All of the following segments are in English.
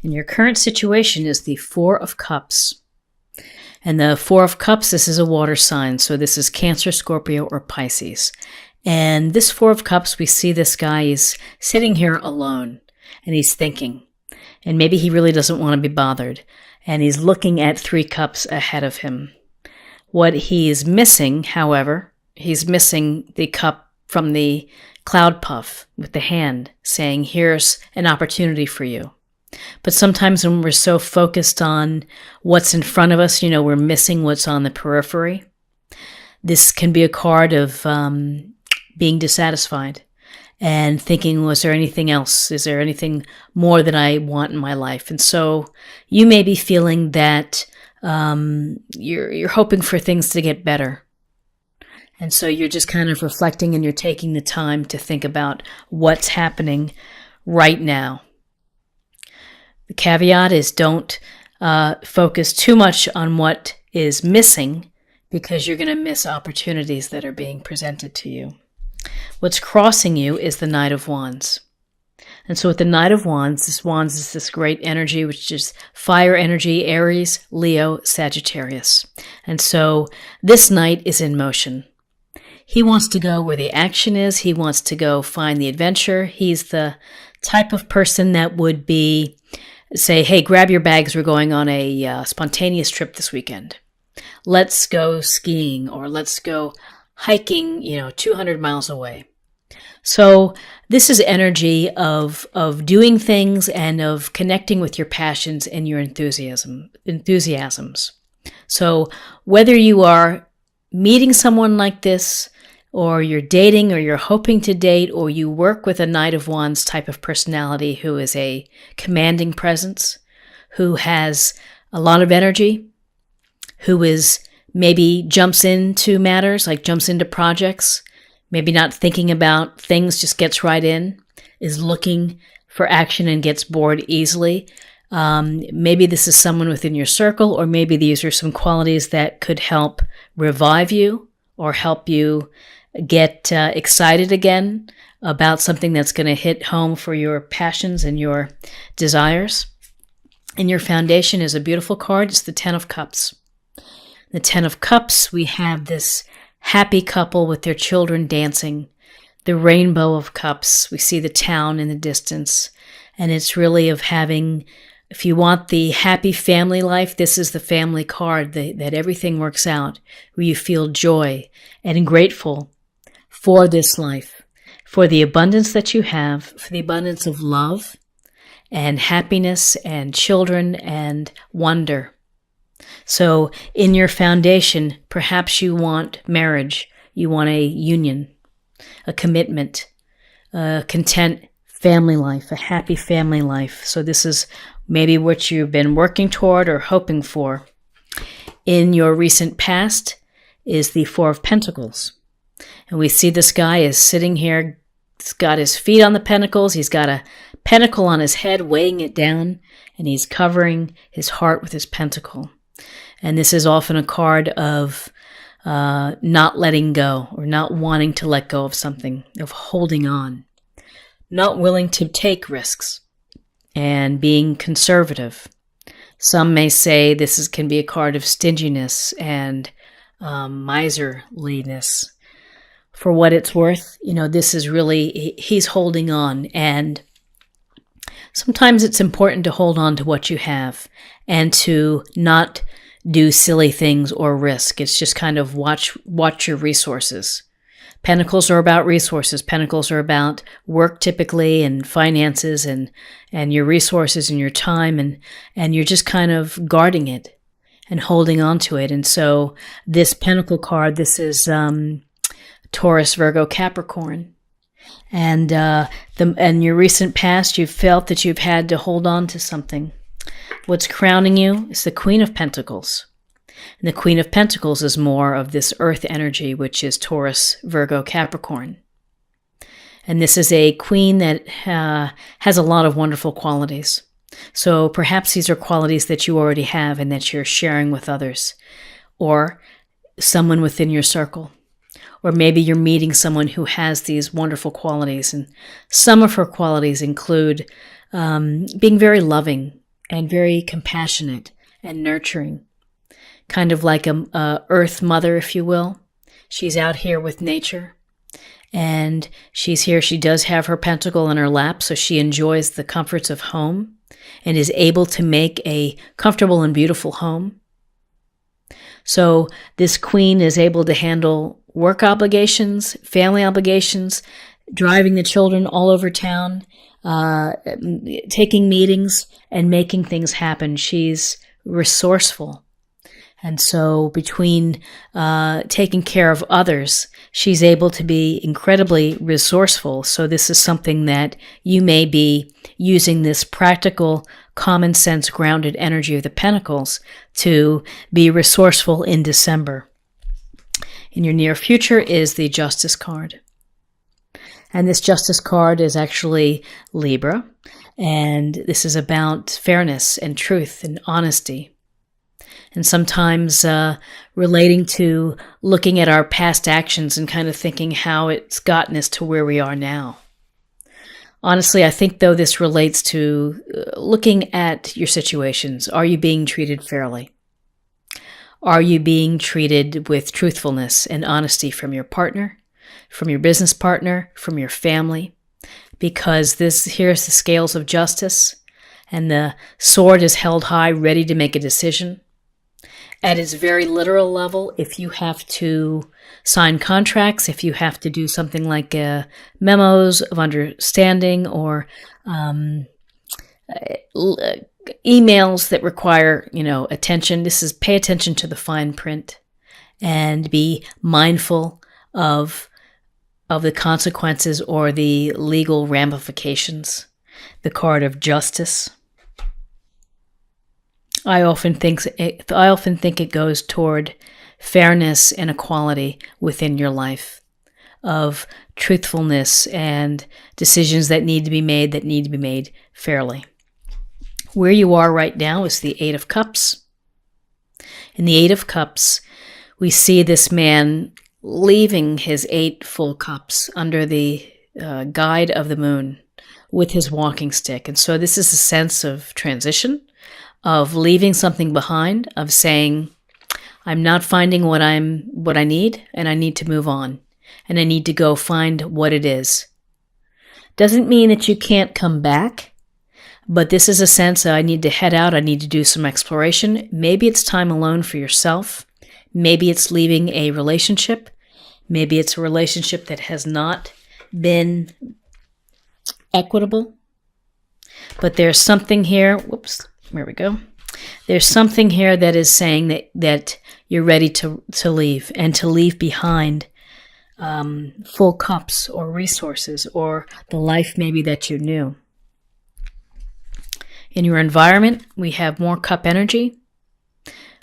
And your current situation is the Four of Cups. And the Four of Cups, this is a water sign. So this is Cancer, Scorpio, or Pisces. And this Four of Cups, we see this guy is sitting here alone and he's thinking. And maybe he really doesn't want to be bothered. And he's looking at 3 cups ahead of him. What he is missing, however, he's missing the cup from the cloud puff with the hand saying, here's an opportunity for you. But sometimes when we're so focused on what's in front of us, we're missing what's on the periphery. This can be a card of being dissatisfied and thinking, was there anything else? Is there anything more that I want in my life? And so you may be feeling that you're hoping for things to get better. And so you're just kind of reflecting and you're taking the time to think about what's happening right now. The caveat is don't focus too much on what is missing because you're going to miss opportunities that are being presented to you. What's crossing you is the Knight of Wands. And so with the Knight of Wands, is this great energy, which is fire energy, Aries, Leo, Sagittarius. And so this Knight is in motion. He wants to go where the action is. He wants to go find the adventure. He's the type of person that would say, hey, grab your bags. We're going on a spontaneous trip this weekend. Let's go skiing or let's go hiking, 200 miles away. So this is energy of doing things and of connecting with your passions and your enthusiasms. So whether you are meeting someone like this, or you're dating, or you're hoping to date, or you work with a Knight of Wands type of personality who is a commanding presence, who has a lot of energy, who is maybe jumps into matters, like jumps into projects, maybe not thinking about things, just gets right in, is looking for action and gets bored easily. Maybe this is someone within your circle, or maybe these are some qualities that could help revive you or help you get excited again about something that's going to hit home for your passions and your desires. And your foundation is a beautiful card. It's the Ten of Cups. The Ten of Cups, we have this happy couple with their children dancing, the Rainbow of Cups. We see the town in the distance, and it's really of having, if you want the happy family life, this is the family card, that everything works out, where you feel joy and grateful for this life, for the abundance that you have, for the abundance of love and happiness and children and wonder. So in your foundation, perhaps you want marriage, you want a union, a commitment, a content family life, a happy family life. So this is maybe what you've been working toward or hoping for. In your recent past is the Four of Pentacles. And we see this guy is sitting here, he's got his feet on the pentacles, he's got a pentacle on his head weighing it down, and he's covering his heart with his pentacle. And this is often a card of not letting go or not wanting to let go of something, of holding on, not willing to take risks and being conservative. Some may say this can be a card of stinginess and miserliness. For what it's worth, this is really, he's holding on. And sometimes it's important to hold on to what you have and to not do silly things or risk. It's just kind of watch your resources. Pentacles are about resources. Pentacles are about work typically, and finances, and your resources and your time, and you're just kind of guarding it and holding on to it. And so this Pentacle card, this is Taurus, Virgo, Capricorn. And in your recent past, you've felt that you've had to hold on to something. What's crowning you is the Queen of Pentacles. And the Queen of Pentacles is more of this earth energy, which is Taurus, Virgo, Capricorn. And this is a queen that has a lot of wonderful qualities. So perhaps these are qualities that you already have and that you're sharing with others, or someone within your circle. Or maybe you're meeting someone who has these wonderful qualities. And some of her qualities include being very loving, and very compassionate and nurturing, kind of like a earth mother, if you will. She's out here with nature, and she's here. She does have her pentacle in her lap, so she enjoys the comforts of home and is able to make a comfortable and beautiful home. So this queen is able to handle work obligations, family obligations, driving the children all over town, taking meetings and making things happen. She's resourceful. And so between taking care of others, she's able to be incredibly resourceful. So this is something that you may be using this practical, common sense, grounded energy of the Pentacles to be resourceful in December. In your near future is the Justice card. And this Justice card is actually Libra. And this is about fairness and truth and honesty. And sometimes relating to looking at our past actions and kind of thinking how it's gotten us to where we are now. Honestly, I think, though, this relates to looking at your situations. Are you being treated fairly? Are you being treated with truthfulness and honesty from your partner, from your business partner, from your family? Because here's the scales of justice, and the sword is held high, ready to make a decision. At its very literal level, if you have to sign contracts, if you have to do something like memos of understanding or emails that require, attention, pay attention to the fine print and be mindful of the consequences or the legal ramifications. The card of justice. I often think it goes toward fairness and equality within your life, of truthfulness and decisions that need to be made fairly. Where you are right now is the Eight of Cups. In the Eight of Cups, we see this man leaving his 8 full cups under the guide of the moon with his walking stick. And so this is a sense of transition, of leaving something behind, of saying, I'm not finding what I need, and I need to move on, and I need to go find what it is. Doesn't mean that you can't come back, but this is a sense that I need to head out, I need to do some exploration. Maybe it's time alone for yourself. Maybe it's leaving a relationship. Maybe it's a relationship that has not been equitable. But there's something here, there we go. There's something here that is saying that you're ready to leave, and to leave behind full cups or resources or the life maybe that you knew. In your environment, we have more cup energy,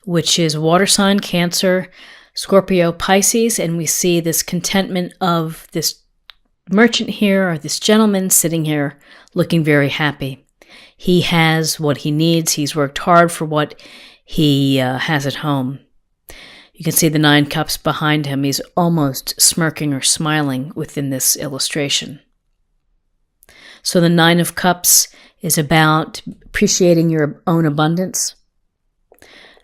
which is water sign, Cancer, Scorpio, Pisces, and we see this contentment of this merchant here, or this gentleman sitting here looking very happy. He has what he needs. He's worked hard for what he has at home. You can see the 9 cups behind him. He's almost smirking or smiling within this illustration. So the 9 of Cups is about appreciating your own abundance.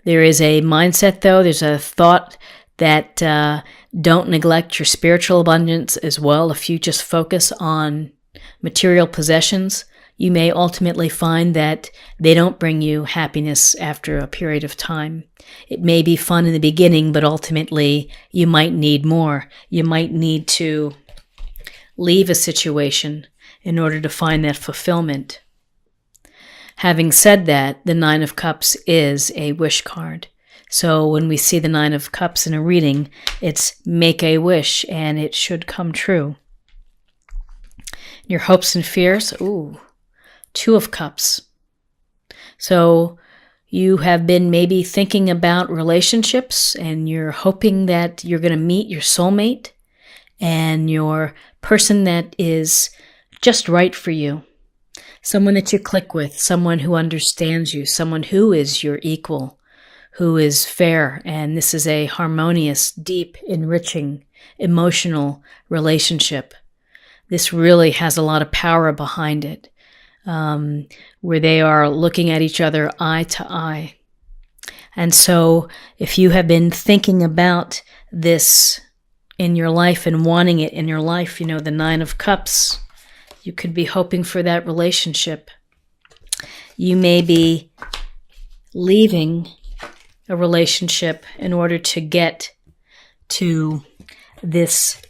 There is a mindset, though. There's a thought that don't neglect your spiritual abundance as well. If you just focus on material possessions, you may ultimately find that they don't bring you happiness after a period of time. It may be fun in the beginning, but ultimately you might need more. You might need to leave a situation in order to find that fulfillment. Having said that, the 9 of Cups is a wish card. So when we see the 9 of Cups in a reading, it's make a wish and it should come true. Your hopes and fears, 2 of Cups. So you have been maybe thinking about relationships and you're hoping that you're going to meet your soulmate and your person that is just right for you. Someone that you click with, someone who understands you, someone who is your equal, who is fair. And this is a harmonious, deep, enriching, emotional relationship. This really has a lot of power behind it. where they are looking at each other eye to eye. And so if you have been thinking about this in your life and wanting it in your life, the Nine of Cups, you could be hoping for that relationship. You may be leaving a relationship in order to get to this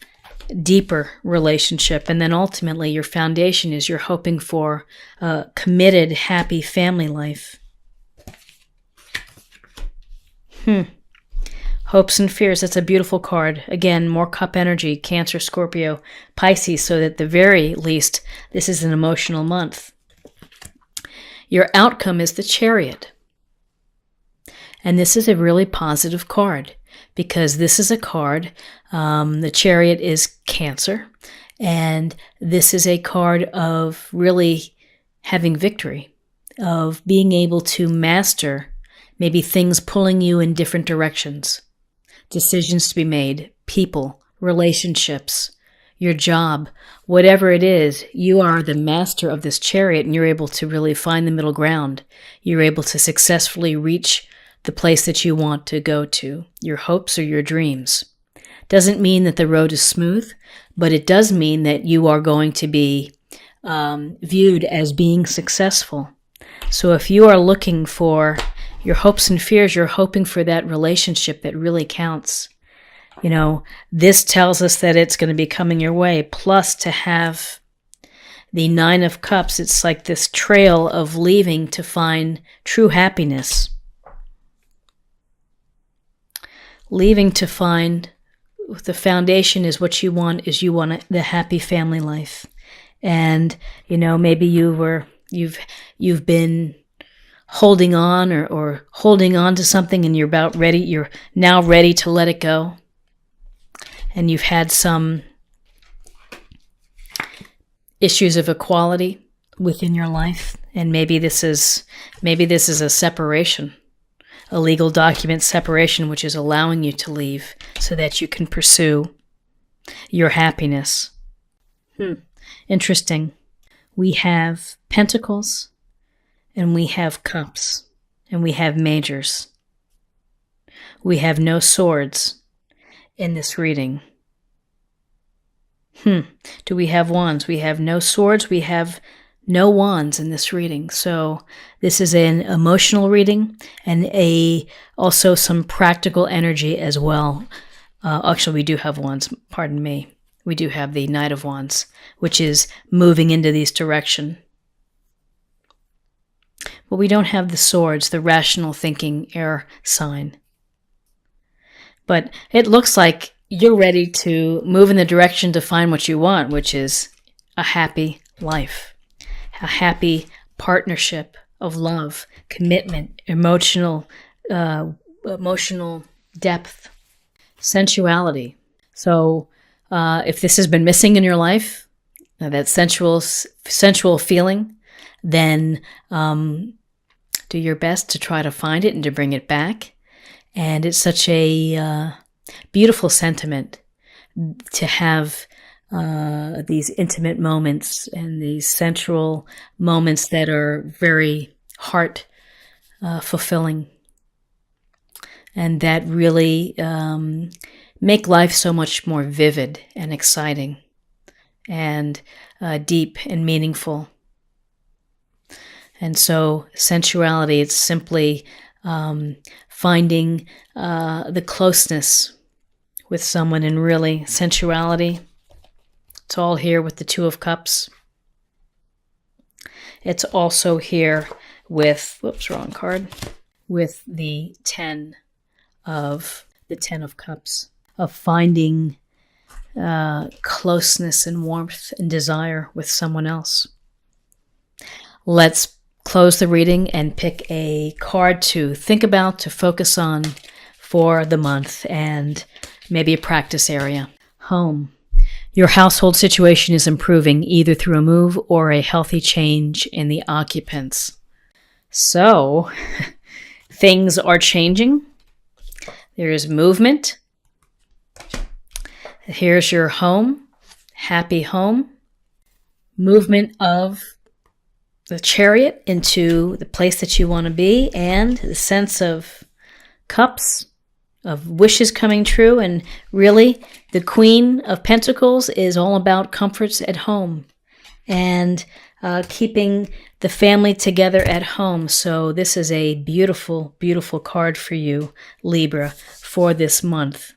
deeper relationship. And then ultimately your foundation is you're hoping for a committed, happy family life. Hopes and fears. That's a beautiful card. Again, more cup energy, Cancer, Scorpio, Pisces, so that at the very least, this is an emotional month. Your outcome is the Chariot. And this is a really positive card because this is a card, the Chariot is Cancer, and this is a card of really having victory, of being able to master maybe things pulling you in different directions, decisions to be made, people, relationships, your job, whatever it is, you are the master of this Chariot and you're able to really find the middle ground. You're able to successfully reach the place that you want to go to, your hopes or your dreams. Doesn't mean that the road is smooth, but it does mean that you are going to be viewed as being successful. So if you are looking for your hopes and fears, you're hoping for that relationship that really counts. This tells us that it's going to be coming your way. Plus, to have the Nine of Cups, it's like this trail of leaving to find true happiness. Leaving to find the foundation is what you want, is you want the happy family life. And, maybe you've been holding on or holding on to something and you're now ready to let it go. And you've had some issues of equality within your life. And maybe this is a separation, a legal document separation, which is allowing you to leave so that you can pursue your happiness. Interesting. We have Pentacles and we have Cups and we have Majors. We have no Swords in this reading. Do we have Wands? We have no Swords. We have no Wands in this reading. So this is an emotional reading and also some practical energy as well. Actually, we do have Wands. Pardon me. We do have the Knight of Wands, which is moving into this direction. But we don't have the Swords, the rational thinking air sign. But it looks like you're ready to move in the direction to find what you want, which is a happy life, a happy partnership of love, commitment, emotional depth, sensuality. So if this has been missing in your life, that sensual feeling, then do your best to try to find it and to bring it back. And it's such a beautiful sentiment to have these intimate moments and these sensual moments that are very heart fulfilling and that really make life so much more vivid and exciting and deep and meaningful. And so sensuality, it's simply finding the closeness with someone, and really sensuality, it's all here with the Two of Cups. It's also here with, wrong card, with the Ten of Cups, of finding closeness and warmth and desire with someone else. Let's close the reading and pick a card to think about, to focus on for the month, and maybe a practice area. Home. Your household situation is improving either through a move or a healthy change in the occupants. So, things are changing. There is movement. Here's your home, happy home, movement of the Chariot into the place that you want to be, and the sense of Cups, of wishes coming true. And really, the Queen of Pentacles is all about comforts at home and keeping the family together at home. So this is a beautiful, beautiful card for you, Libra, for this month.